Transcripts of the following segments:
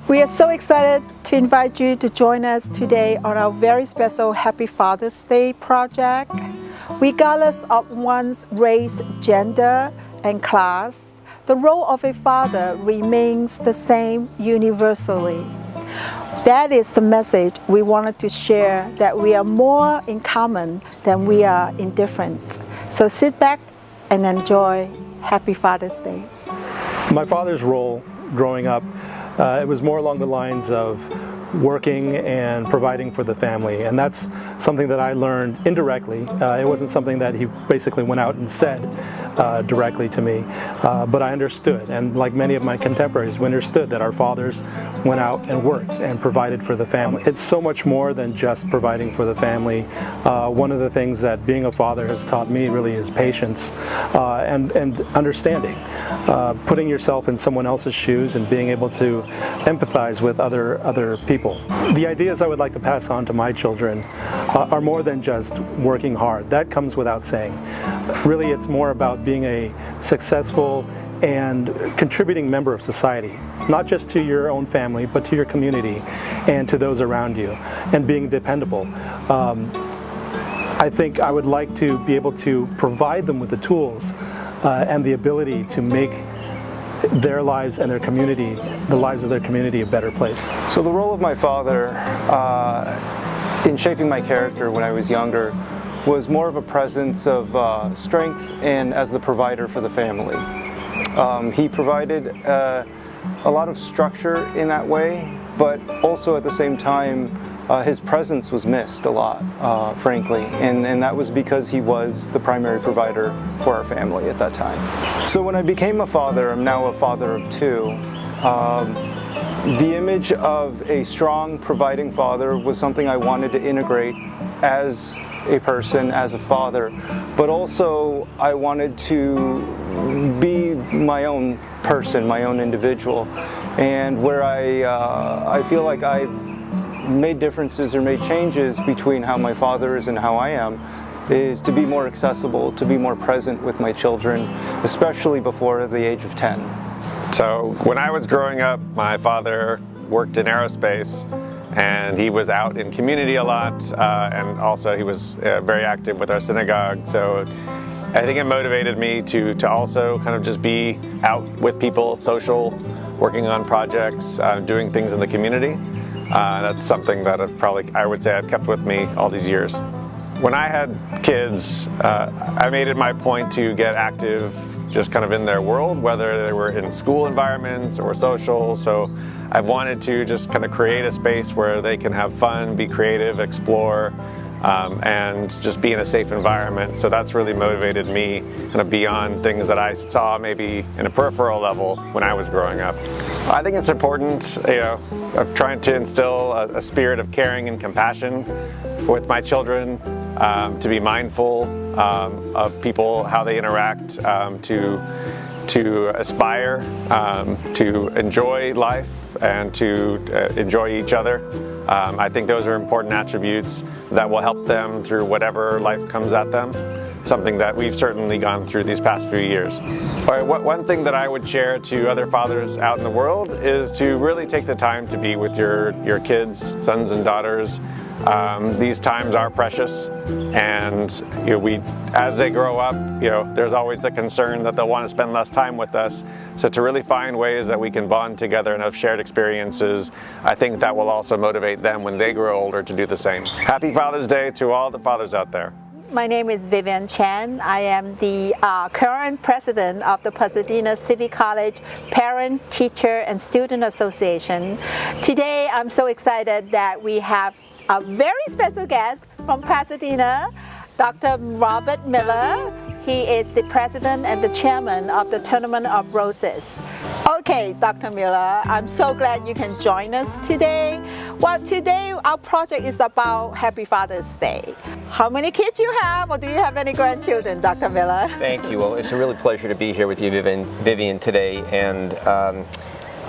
We are so excited to invite you to join us today on our very special Happy Father's Day project. Regardless of one's race, gender, and class, the role of a father remains the same universally. That is the message we wanted to share, that we are more in common than we are in difference. So sit back and enjoy Happy Father's Day. My father's role growing up, it was more along the lines of working and providing for the family, and that's something that I learned indirectly. It wasn't something that he basically went out and said directly to me, but I understood, and like many of my contemporaries, we understood that our fathers went out and worked and provided for the family. It's so much more than just providing for the family. One of the things that being a father has taught me really is patience and understanding, putting yourself in someone else's shoes and being able to empathize with other people. The ideas I would like to pass on to my children are more than just working hard. That comes without saying. Really, it's more about being a successful and contributing member of society, not just to your own family, but to your community and to those around you, and being dependable. I think I would like to be able to provide them with the tools and the ability to make their lives and their community, the lives of their community, a better place. So the role of my father in shaping my character when I was younger was more of a presence of strength and as the provider for the family. He provided a lot of structure in that way, but also at the same time his presence was missed a lot, frankly, and that was because he was the primary provider for our family at that time. So when I became a father, I'm now a father of two, the image of a strong, providing father was something I wanted to integrate as a person, as a father, but also I wanted to be my own person, my own individual, and where I feel like I've made differences or made changes between how my father is and how I am is to be more accessible, to be more present with my children, especially before the age of 10. So when I was growing up, my father worked in aerospace, and he was out in community a lot, and also he was very active with our synagogue. So I think it motivated me to also kind of just be out with people, social, working on projects, doing things in the community. That's something that I would say I've kept with me all these years. When I had kids, I made it my point to get active just kind of in their world, whether they were in school environments or social. So I wanted to just kind of create a space where they can have fun, be creative, explore, and just be in a safe environment. So that's really motivated me kind of beyond things that I saw maybe in a peripheral level when I was growing up. I think it's important, of trying to instill a spirit of caring and compassion with my children, to be mindful of people, how they interact, to aspire, to enjoy life and to enjoy each other. I think those are important attributes that will help them through whatever life comes at them, something that we've certainly gone through these past few years. One thing that I would share to other fathers out in the world is to really take the time to be with your kids, sons and daughters. These times are precious, and as they grow up, there's always the concern that they'll want to spend less time with us. So to really find ways that we can bond together and have shared experiences, I think that will also motivate them when they grow older to do the same. Happy Father's Day to all the fathers out there. My name is Vivian Chen. I am the current president of the Pasadena City College Parent, Teacher, and Student Association. Today, I'm so excited that we have a very special guest from Pasadena, Dr. Robert Miller. He is the president and the chairman of the Tournament of Roses. Okay, Dr. Miller, I'm so glad you can join us today. Well, today our project is about Happy Father's Day. How many kids you have, or do you have any grandchildren, Dr. Miller? Thank you. Well, it's a really pleasure to be here with you, Vivian, today, and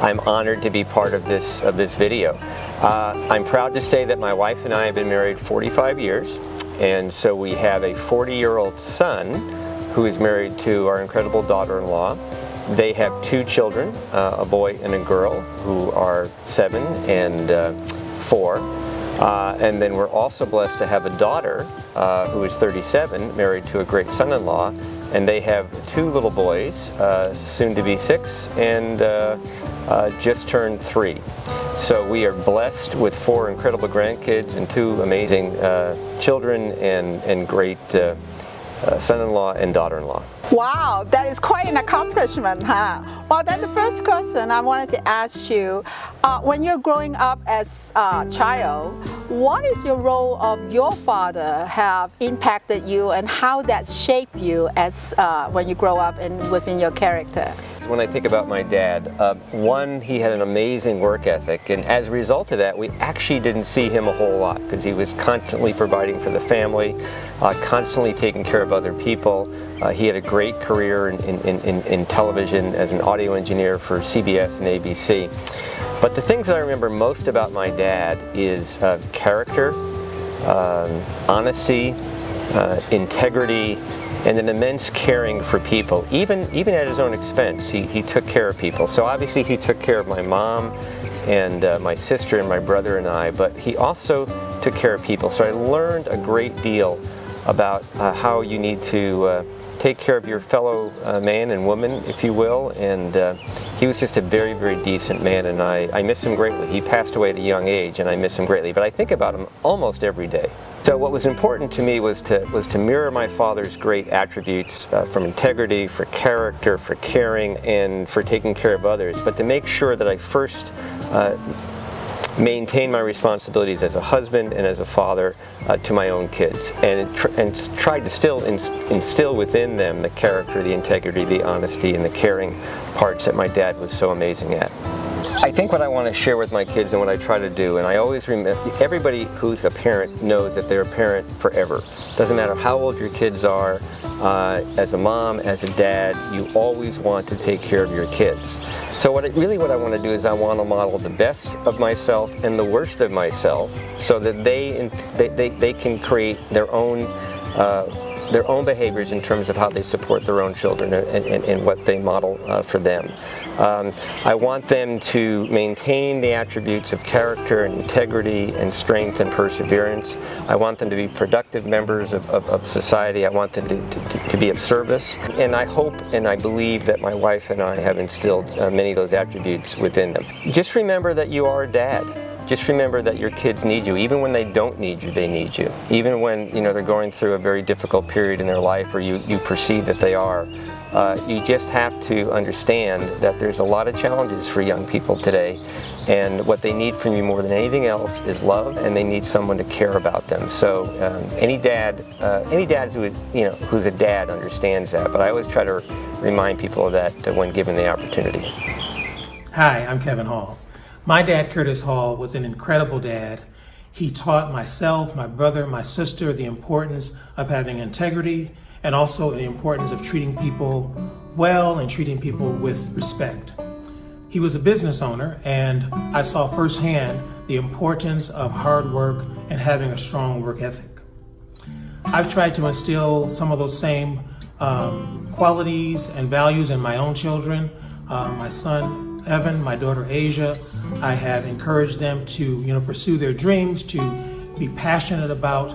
I'm honored to be part of this video. I'm proud to say that my wife and I have been married 45 years, and so we have a 40-year-old son who is married to our incredible daughter-in-law, They have 2 children, a boy and a girl, who are 7 and 4. And then we're also blessed to have a daughter who is 37, married to a great son-in-law, and they have 2 little boys, soon to be 6 and just turned 3. So we are blessed with 4 incredible grandkids and 2 amazing children and great son-in-law and daughter-in-law. Wow, that is quite an accomplishment, huh? Well, then the first question I wanted to ask you, when you're growing up as a child, what is your role of your father have impacted you and how that shaped you as when you grow up and within your character? When I think about my dad, one, he had an amazing work ethic, and as a result of that, we actually didn't see him a whole lot because he was constantly providing for the family, constantly taking care of other people. He had a great career in television as an audio engineer for CBS and ABC. But the things that I remember most about my dad is character, honesty, integrity, and an immense caring for people. Even at his own expense, he took care of people. So obviously he took care of my mom and my sister and my brother and I, but he also took care of people. So I learned a great deal about how you need to take care of your fellow man and woman, if you will, and he was just a very, very decent man, and I miss him greatly. He passed away at a young age, and I miss him greatly, but I think about him almost every day. So what was important to me was to mirror my father's great attributes from integrity, for character, for caring, and for taking care of others, but to make sure that I first maintain my responsibilities as a husband and as a father to my own kids, and tried to still instill within them the character, the integrity, the honesty, and the caring parts that my dad was so amazing at. I think what I want to share with my kids and what I try to do, and I always remember, everybody who's a parent knows that they're a parent forever. Doesn't matter how old your kids are, as a mom, as a dad, you always want to take care of your kids. So what I want to do is I want to model the best of myself and the worst of myself so that they can create their own behaviors in terms of how they support their own children and what they model for them. I want them to maintain the attributes of character and integrity and strength and perseverance. I want them to be productive members of society. I want them to be of service. And I hope and I believe that my wife and I have instilled many of those attributes within them. Just remember that you are a dad. Just remember that your kids need you. Even when they don't need you, they need you. Even when they're going through a very difficult period in their life, or you perceive that they are, you just have to understand that there's a lot of challenges for young people today, and what they need from you more than anything else is love, and they need someone to care about them. So any dad who's a dad understands that. But I always try to remind people of that when given the opportunity. Hi, I'm Kevin Hall. My dad, Curtis Hall, was an incredible dad. He taught myself, my brother, my sister the importance of having integrity and also the importance of treating people well and treating people with respect. He was a business owner, and I saw firsthand the importance of hard work and having a strong work ethic. I've tried to instill some of those same qualities and values in my own children. My son, Evan, my daughter Asia, I have encouraged them to pursue their dreams, to be passionate about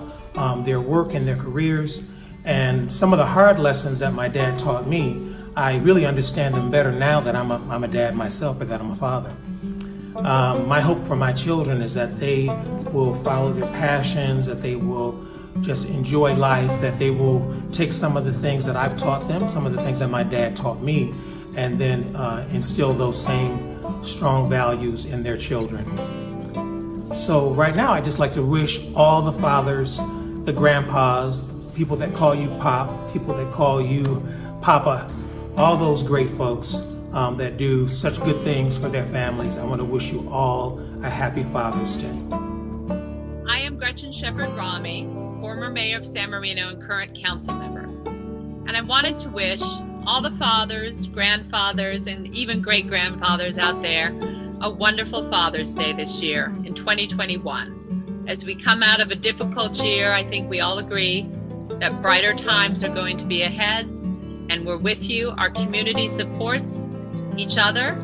their work and their careers. And some of the hard lessons that my dad taught me, I really understand them better now that I'm a dad myself, or that I'm a father. My hope for my children is that they will follow their passions, that they will just enjoy life, that they will take some of the things that I've taught them, some of the things that my dad taught me, and then instill those same strong values in their children. So right now, I'd just like to wish all the fathers, the grandpas, people that call you Pop, people that call you Papa, all those great folks that do such good things for their families. I want to wish you all a happy Father's Day. I am Gretchen Shepherd-Rami, former mayor of San Marino and current council member. And I wanted to wish all the fathers, grandfathers, and even great-grandfathers out there a wonderful Father's Day this year in 2021. As we come out of a difficult year, I think we all agree that brighter times are going to be ahead, and we're with you. Our community supports each other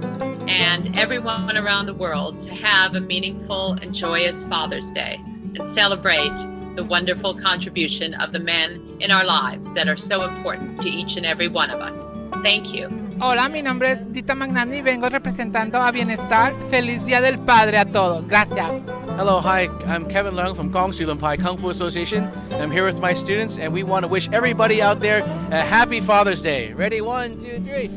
and everyone around the world to have a meaningful and joyous Father's Day and celebrate the wonderful contribution of the men in our lives that are so important to each and every one of us. Thank you. Hola, mi nombre es Dita Magnani, vengo representando a Bienestar. Feliz Día del Padre a todos. Gracias. Hello, hi, I'm Kevin Leung from Gong Su Pai Kung Fu Association. I'm here with my students, and we want to wish everybody out there a happy Father's Day. Ready? 1, 2, 3.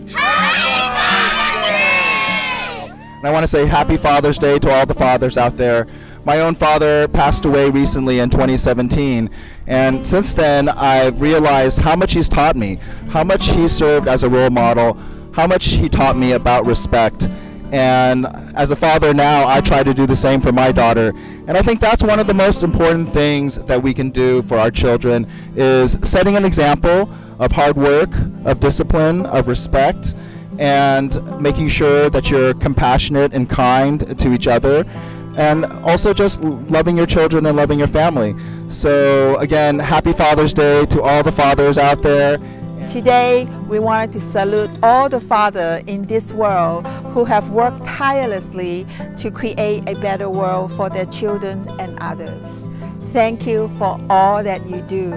And I want to say happy Father's Day to all the fathers out there. My own father passed away recently in 2017, and since then I've realized how much he's taught me, how much he served as a role model, how much he taught me about respect. And as a father now, I try to do the same for my daughter. And I think that's one of the most important things that we can do for our children, is setting an example of hard work, of discipline, of respect, and making sure that you're compassionate and kind to each other, and also just loving your children and loving your family. So again, happy Father's Day to all the fathers out there. Today, we wanted to salute all the fathers in this world who have worked tirelessly to create a better world for their children and others. Thank you for all that you do.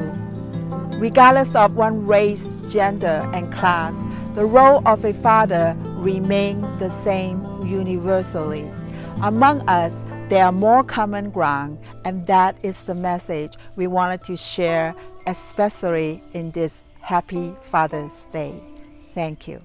Regardless of one race, gender, and class, the role of a father remains the same universally. Among us, there are more common ground, and that is the message we wanted to share, especially in this Happy Father's Day. Thank you.